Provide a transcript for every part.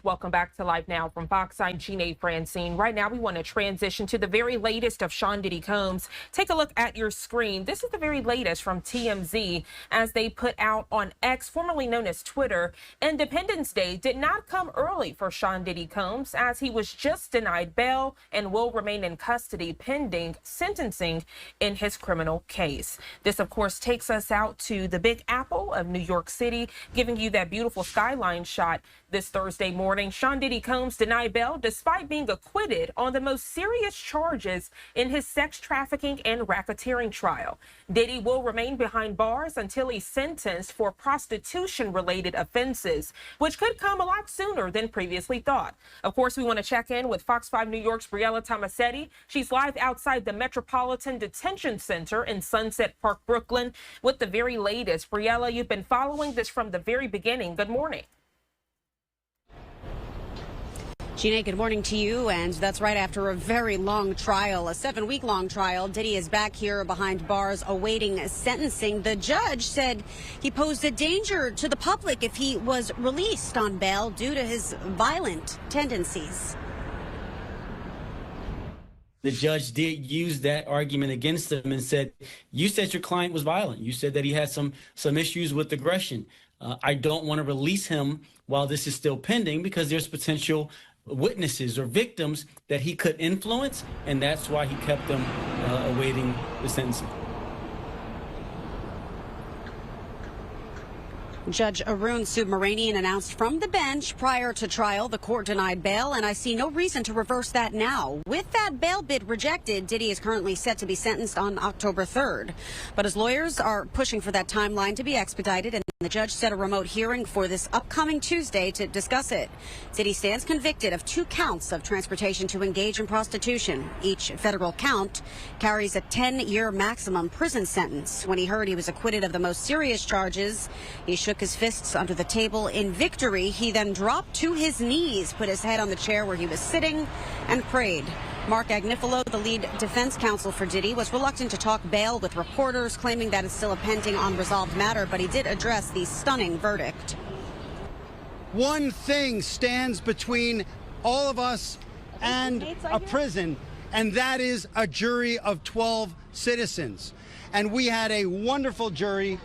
Welcome back to Live Now from Fox. I'm Gina Francine. Right now, we want to transition to the very latest of Sean Diddy Combs. Take a look at your screen. This is the very latest from TMZ as they put out on X, formerly known as Twitter. Independence Day did not come early for Sean Diddy Combs as he was just denied bail and will remain in custody pending sentencing in his criminal case. This, of course, takes us out to the Big Apple of New York City, giving you that beautiful skyline shot this Thursday morning. Sean Diddy Combs denied bail despite being acquitted on the most serious charges in his sex trafficking and racketeering trial. Diddy will remain behind bars until he's sentenced for prostitution-related offenses, which could come a lot sooner than previously thought. Of course, we want to check in with Fox 5 New York's Briella Tomasetti. She's live outside the Metropolitan Detention Center in Sunset Park, Brooklyn, with the very latest. Briella, you've been following this from the very beginning. Good morning. Gina, good morning to you. And that's right after a very long trial, a 7-week-long trial. Diddy is back here behind bars awaiting sentencing. The judge said he posed a danger to the public if he was released on bail due to his violent tendencies. The judge did use that argument against him and said, you said your client was violent. You said that he had some issues with aggression. I don't want to release him while this is still pending because there's potential witnesses or victims that he could influence, and that's why he kept them awaiting the sentencing. Judge Arun Subramanian announced from the bench prior to trial the court denied bail, and I see no reason to reverse that now. With that bail bid rejected, Diddy is currently set to be sentenced on October 3rd. But his lawyers are pushing for that timeline to be expedited, and the judge set a remote hearing for this upcoming Tuesday to discuss it. Diddy stands convicted of 2 counts of transportation to engage in prostitution. Each federal count carries a 10-year maximum prison sentence. When he heard he was acquitted of the most serious charges, he shook his fists under the table in victory. He then dropped to his knees, put his head on the chair where he was sitting, and prayed. Mark Agnifilo, the lead defense counsel for Diddy, was reluctant to talk bail with reporters, claiming that it's still a pending unresolved matter, but he did address the stunning verdict. One thing stands between all of us and a prison, and that is a jury of 12 citizens. And we had a wonderful jury.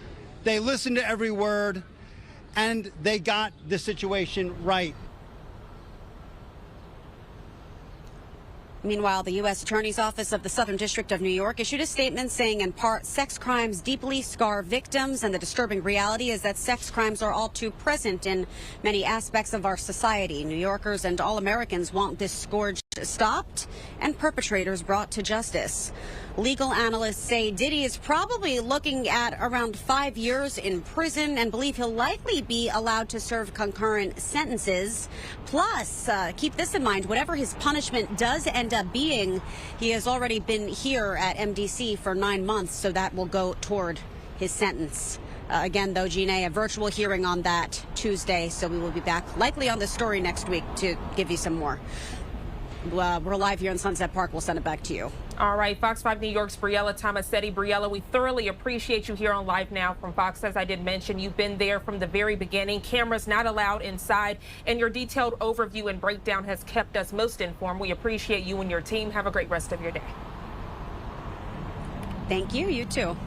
They listened to every word, and they got the situation right. Meanwhile, the U.S. Attorney's Office of the Southern District of New York issued a statement saying, in part, sex crimes deeply scar victims, and the disturbing reality is that sex crimes are all too present in many aspects of our society. New Yorkers and all Americans want this scourge stopped and perpetrators brought to justice. Legal analysts say Diddy is probably looking at around 5 years in prison and believe he'll likely be allowed to serve concurrent sentences. Plus, keep this in mind, whatever his punishment does end up being, he has already been here at MDC for 9 months, so that will go toward his sentence. Again, though, Gina, a virtual hearing on that Tuesday, so we will be back likely on this story next week to give you some more. We're live here in Sunset Park. We'll send it back to you. All right, Fox 5 New York's Briella Tomasetti. Briella, we thoroughly appreciate you here on Live Now from Fox. As I did mention, you've been there from the very beginning. Cameras not allowed inside, and your detailed overview and breakdown has kept us most informed. We appreciate you and your team. Have a great rest of your day. Thank you. You too.